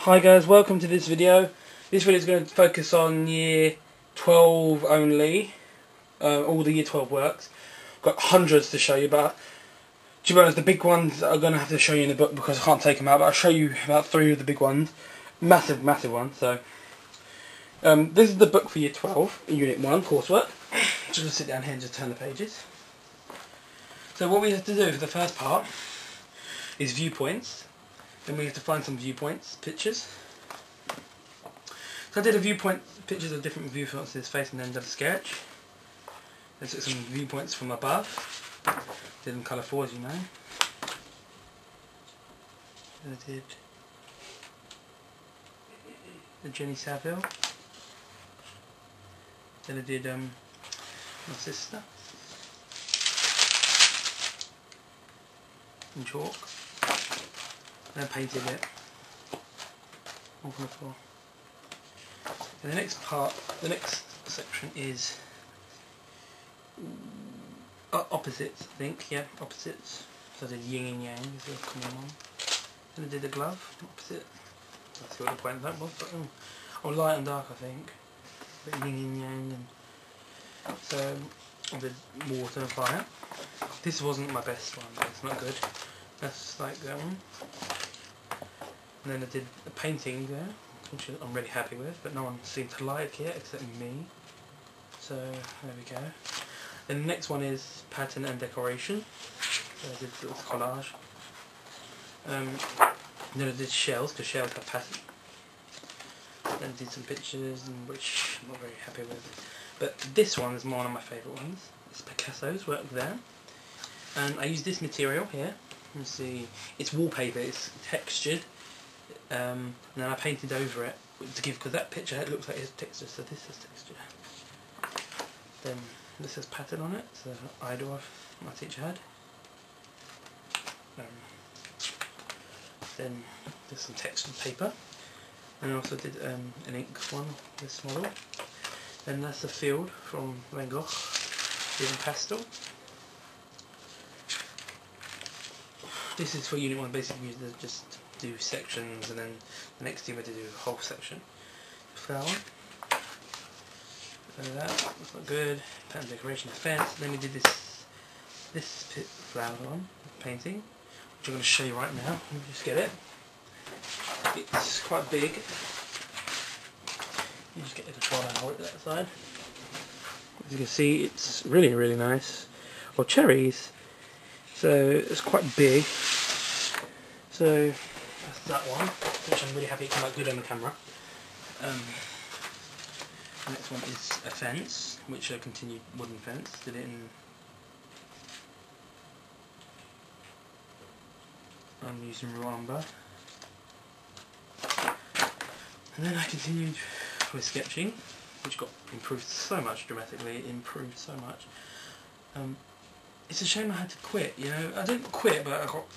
Hi guys, welcome to this video. This video is going to focus on year 12 only, all the year 12 works. Got hundreds to show you, but to be honest, the big ones are going to have to show you in the book because I can't take them out, but I'll show you about 3 of the big ones. Massive ones. So this is the book for year 12, unit 1, coursework. Just going to sit down here and just turn the pages. So what we have to do for the first part is viewpoints. Then we have to find some viewpoints, pictures. So I did a viewpoint, pictures of different viewpoints of his face, and then did a sketch. Then took some viewpoints from above. Did them colour 4, as you know. Then I did the Jenny Saville. Then I did my sister in chalk. And I painted it all from the floor. And the next part, the next section is opposites, I think, yeah, opposites. So I did yin and yang, is a common one. Then I did the glove, opposite. Let's see what the point of that was. But, oh, light and dark, I think. But yin and yang. And so I did water and fire. This wasn't my best one, it's not good. That's like that one. And then I did a painting there, which I'm really happy with, but no one seemed to like it except me. So there we go. Then the next one is pattern and decoration. So I did a little collage. Then I did shells, because shells have pattern. Then I did some pictures, which I'm not very happy with. But this one is one of my favourite ones. It's Picasso's work there. And I used this material here. You see, it's wallpaper, it's textured. And then I painted over it to give, because that picture it looks like it's texture, so this is texture. Then this has pattern on it, so idol my teacher had. Then there's some textured paper, and I also did an ink one, this model. Then that's a field from Van Gogh, did in pastel. This is for unit 1, basically just do sections, and then the next team had to do a whole section. Flower. That's not good. Pattern decoration fence. Then we did this flower one, painting, which I'm going to show you right now. Let me just get it. It's quite big. You just get the controller and hold it that side. As you can see, it's really nice. Or cherries. So it's quite big. So that's that one, which I'm really happy it came out good on the camera. The next one is a fence, which I continued wooden fence. Did it in. I'm using raw umber. And then I continued with sketching, which got improved so much dramatically. It improved so much. It's a shame I had to quit, you know. I didn't quit, but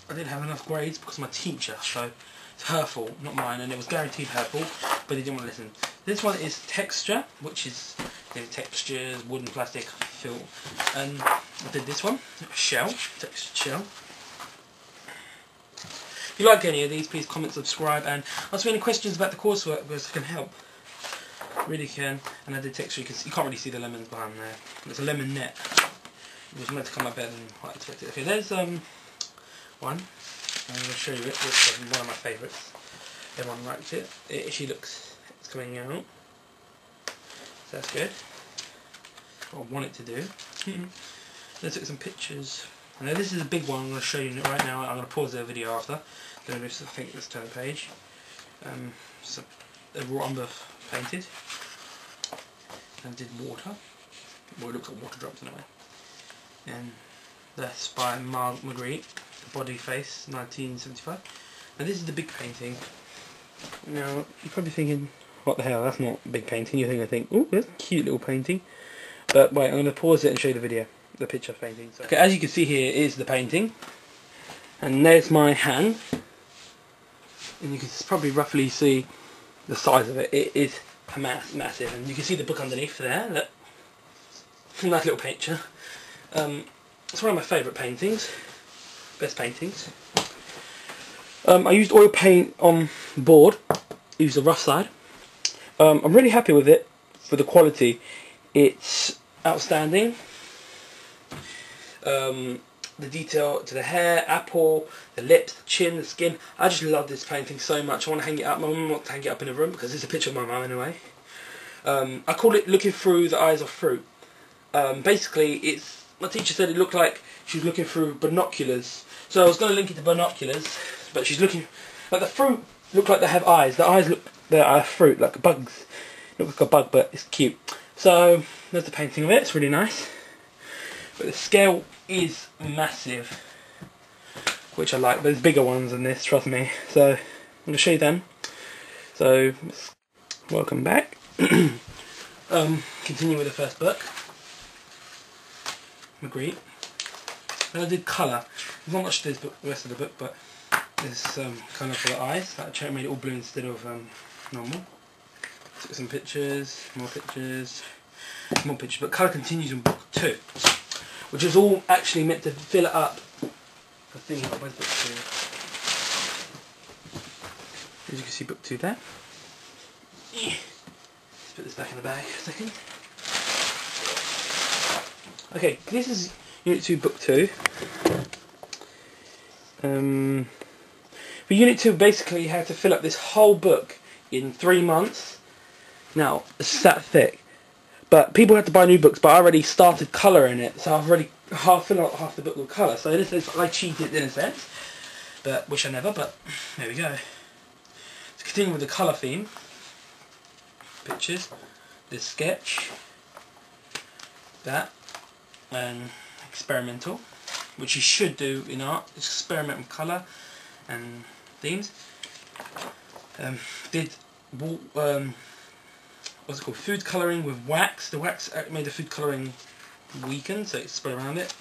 I didn't have enough grades because of my teacher, so it's her fault, not mine, and it was guaranteed her fault, but he didn't want to listen. This one is texture, which is textures, wooden, plastic, fill. And I did this one, shell, textured shell. If you like any of these, please comment, subscribe, and ask me any questions about the coursework because I can help. Really can. And I did texture, you can't really see the lemons behind there. It's a lemon net. It was meant to come out better than what I expected. Okay, there's one. I'm going to show you it. It's one of my favourites. Everyone liked it. It actually looks, it's coming out. So that's good. What I want it to do. Then I took some pictures. And now this is a big one. I'm going to show you right now. I'm going to pause the video after. Then I think let's turn the page. So a raw umber painted. And did water. Well, it looks like water drops anyway. And that's by Magritte, Body Face, 1975. And this is the big painting. Now, you're probably thinking, what the hell, that's not a big painting. You're going to think, oh, that's a cute little painting. But wait, I'm going to pause it and show you the video, the picture of the painting. So, okay, as you can see here is the painting. And there's my hand. And you can probably roughly see the size of it. It is massive. And you can see the book underneath there. Look. Nice little picture. It's one of my favourite paintings, best paintings. I used oil paint on board, use the rough side. I'm really happy with it for the quality. It's outstanding. The detail to the hair, apple, the lips, the chin, the skin. I just love this painting so much. I want to hang it up. My mum wants to hang it up in the room because it's a picture of my mum anyway. I call it looking through the eyes of fruit. Basically, it's, my teacher said it looked like she was looking through binoculars. So I was going to link it to binoculars, but she's looking, like the fruit look like they have eyes. The eyes look, they are fruit, like bugs. Look like a bug, but it's cute. So there's the painting of it. It's really nice. But the scale is massive, which I like. But there's bigger ones than this, trust me. So I'm going to show you them. So welcome back. Continue with the first book. Magritte. Then I did colour. There's not much to the rest of the book, but there's colour for the eyes. That made it all blue instead of normal. Took some pictures, more pictures, more pictures. But colour continues in book 2, which is all actually meant to fill it up. I think where's book 2? As you can see, book 2 there. Let's put this back in the bag a second. Okay, this is Unit 2, Book 2. For Unit 2, basically you have to fill up this whole book in 3 months. Now, it's that thick. But people have to buy new books, but I already started colouring it, so I've already filled out half the book with colour. So this is, I cheated in a sense, but wish I never, but there we go. To continue with the colour theme, pictures, this sketch, that, and experimental, which you should do in art, experiment with colour and themes. Did what's it called? Food colouring with wax. The wax made the food colouring weaken, so it spread around it.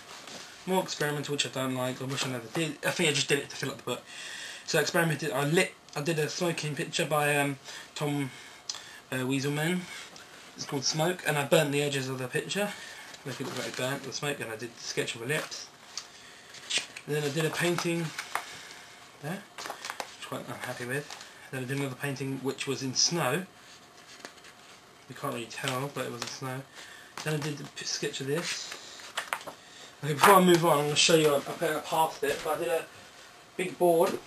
More experimental, which I don't like. I wish I never did. I think I just did it to fill up the book. So I experimented. I did a smoking picture by Tom Weaselman. It's called Smoke, and I burnt the edges of the picture. Look, it looked like it burnt the smoke, and I did the sketch of the lips. And then I did a painting there, which I'm happy with. Then I did another painting which was in snow. You can't really tell, but it was in snow. Then I did the sketch of this. Okay, before I move on, I'm going to show you, I passed it, but I did a big board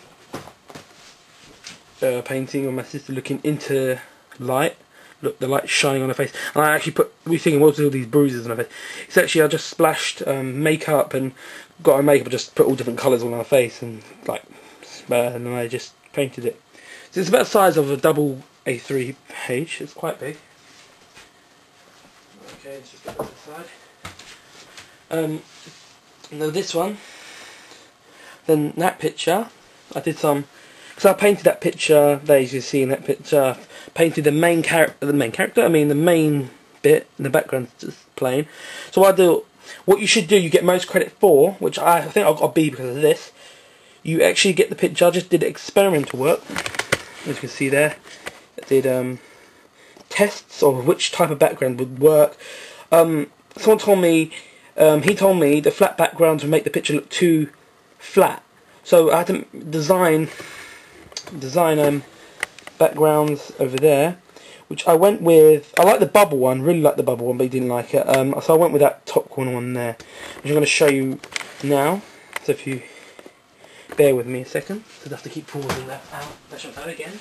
painting of my sister looking into light. Look, the light shining on her face. And I actually we thinking, what's all these bruises on her face? It's actually, I just splashed makeup and got her makeup, just put all different colours on her face and like, and then I just painted it. So it's about the size of a double A3 page. It's quite big. Okay, let's just get that aside. Now this one, then that picture, I did some, because I painted that picture there, as you see in that picture, painted the main bit, in the background just plain. So what you should do, you get most credit for, which I think I got a B because of this, you actually get the picture. I just did experimental work, as you can see there. I did tests of which type of background would work. Someone told me, he told me the flat backgrounds would make the picture look too flat. So I had to design backgrounds over there, which I went with. I like the bubble one, really like the bubble one, but he didn't like it. So I went with that top corner one there, which I'm going to show you now. So if you bear with me a second, so I have to keep pausing that out. That's that again.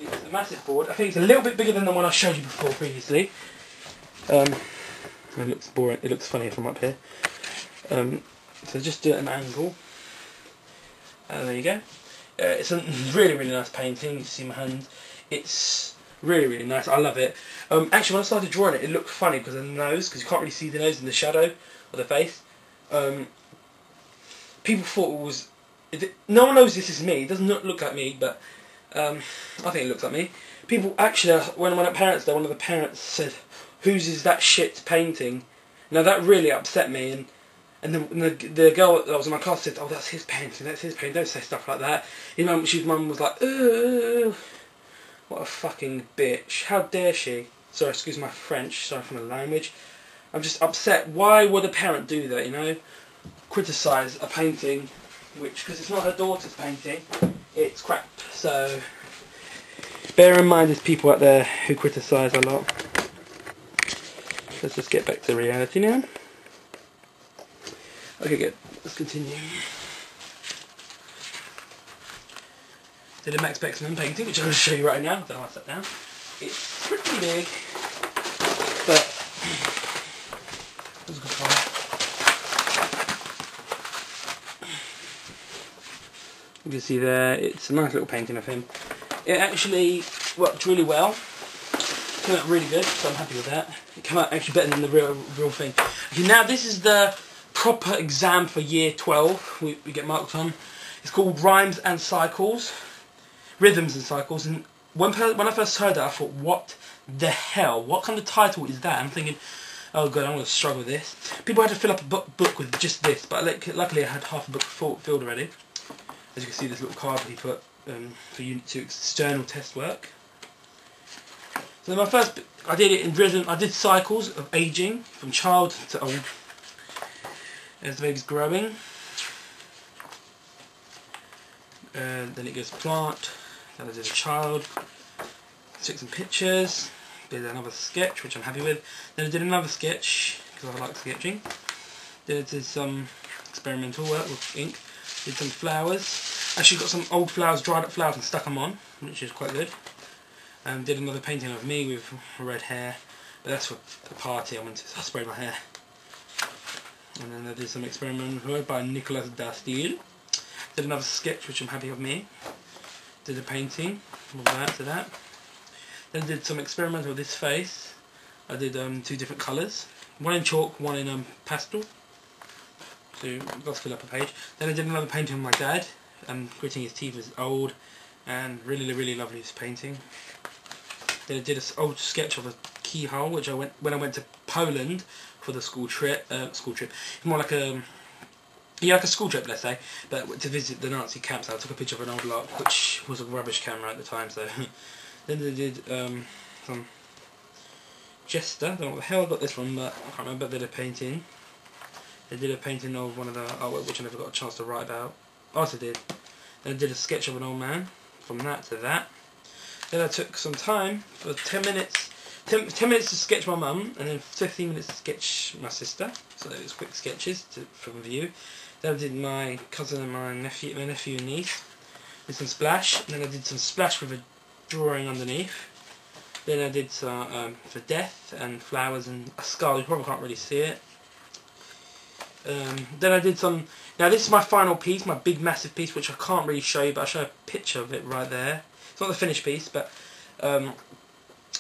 It's a massive board. I think it's a little bit bigger than the one I showed you before previously. It looks boring. It looks funny from up here. So just do it at an angle. There you go. It's a really, really nice painting. You can see my hand. It's really, really nice. I love it. Actually, when I started drawing it, it looked funny because of the nose, because you can't really see the nose in the shadow of the face. People thought it was. No one knows this is me. It doesn't look like me, but I think it looks like me. People actually, when I went at parents' day, one of the parents said, "Whose is that shit painting?" Now that really upset me, and the girl that was in my class said, "Oh, that's his painting, that's his painting, don't say stuff like that." His mum was like, "Ugh, what a fucking bitch, how dare she." Sorry, excuse my French, sorry for the language. I'm just upset. Why would a parent do that, you know? Criticise a painting, which, because it's not her daughter's painting, it's crap. So bear in mind there's people out there who criticise a lot. Let's just get back to reality now. Okay, good. Let's continue. Did a Max Beckman painting, which I'm going to show you right now. I don't know why I sat down. It's pretty big, but it was a good fun. You can see there, it's a nice little painting of him. It actually worked really well. It came out really good, so I'm happy with that. It came out actually better than the real thing. Okay, now this is the proper exam for year 12. We get marked on. It's called Rhymes and Cycles. Rhythms and Cycles. And when I first heard that, I thought, what the hell? What kind of title is that? I'm thinking, oh god, I'm going to struggle with this. People had to fill up a book with just this, but luckily I had half a book filled already. As you can see, this little card he put for Unit 2 external test work. So my first, I did it in rhythm. I did cycles of aging from child to old as the baby's growing. Then it goes to plant. Then I did a child. Took some pictures. Did another sketch, which I'm happy with. Then I did another sketch because I like sketching. Then I did some experimental work with ink. Did some flowers. Actually got some old flowers, dried up flowers, and stuck them on, which is quite good. Did another painting of me with red hair, but that's for the party I went to, so I sprayed my hair. And then I did some experimental work by Nicolas Dastil. Did another sketch, which I'm happy of me. Did a painting, all that to that. Then I did some experimental with this face. I did 2 different colours, one in chalk, one in pastel. So I've got to fill up a page. Then I did another painting of my dad, gritting his teeth was old, and really lovely this painting. Then I did an old sketch of a keyhole, which when I went to Poland for the school trip. More like a like a school trip, let's say, but to visit the Nazi camps. I took a picture of an old lot, which was a rubbish camera at the time. So then I did some Jester. I don't know what the hell I got this from, but I can't remember. They did a painting. They did a painting of one of the artwork which I never got a chance to write about. I also did. Then I did a sketch of an old man. From that to that. Then I took some time for 10 minutes. 10 minutes to sketch my mum, and then 15 minutes to sketch my sister. So it was quick sketches from view. Then I did my cousin and my nephew and niece. Did some splash. And then I did some splash with a drawing underneath. Then I did some for death and flowers and a skull. You probably can't really see it. Then I did some. Now this is my final piece, my big massive piece, which I can't really show you, but I'll show a picture of it right there. It's not the finished piece, but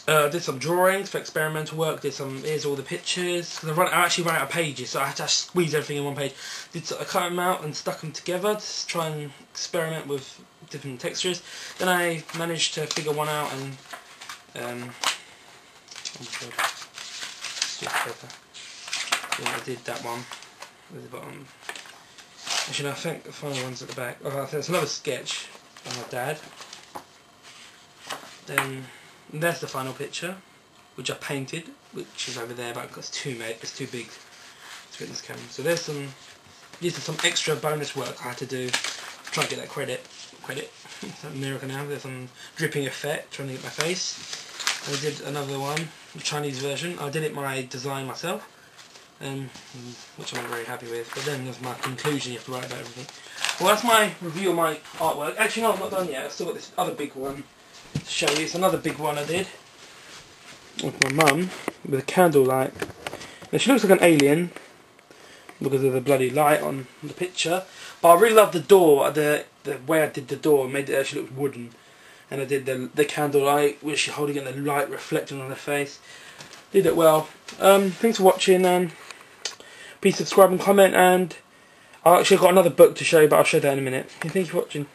did some drawings for experimental work. Did some. Here's all the pictures. I actually ran out of pages, so I had to squeeze everything in one page. I cut them out and stuck them together to try and experiment with different textures. Then I managed to figure one out and oh my god, yeah, I did that one at the bottom. Actually, no, I think the final one's at the back. Oh, I think it's another sketch of my dad. Then there's the final picture, which I painted, which is over there, but it's too big to fit in this camera. So these are some extra bonus work I had to do to try and get that credit. It's America now. There's some dripping effect trying to get my face. And I did another one, the Chinese version. I did it my design myself, which I'm not very happy with. But then there's my conclusion. You have to write about everything. Well, that's my review of my artwork. Actually, no, I'm not done yet. I've still got this other big one to show you. It's another big one I did with my mum with a candlelight. Now she looks like an alien because of the bloody light on the picture, but I really love the door, the way I did the door made it actually look wooden. And I did the candlelight, which she's holding it, and the light reflecting on her face. Did it well. Thanks for watching, and please subscribe and comment, and I actually got another book to show you, but I'll show that in a minute. Thank you for watching.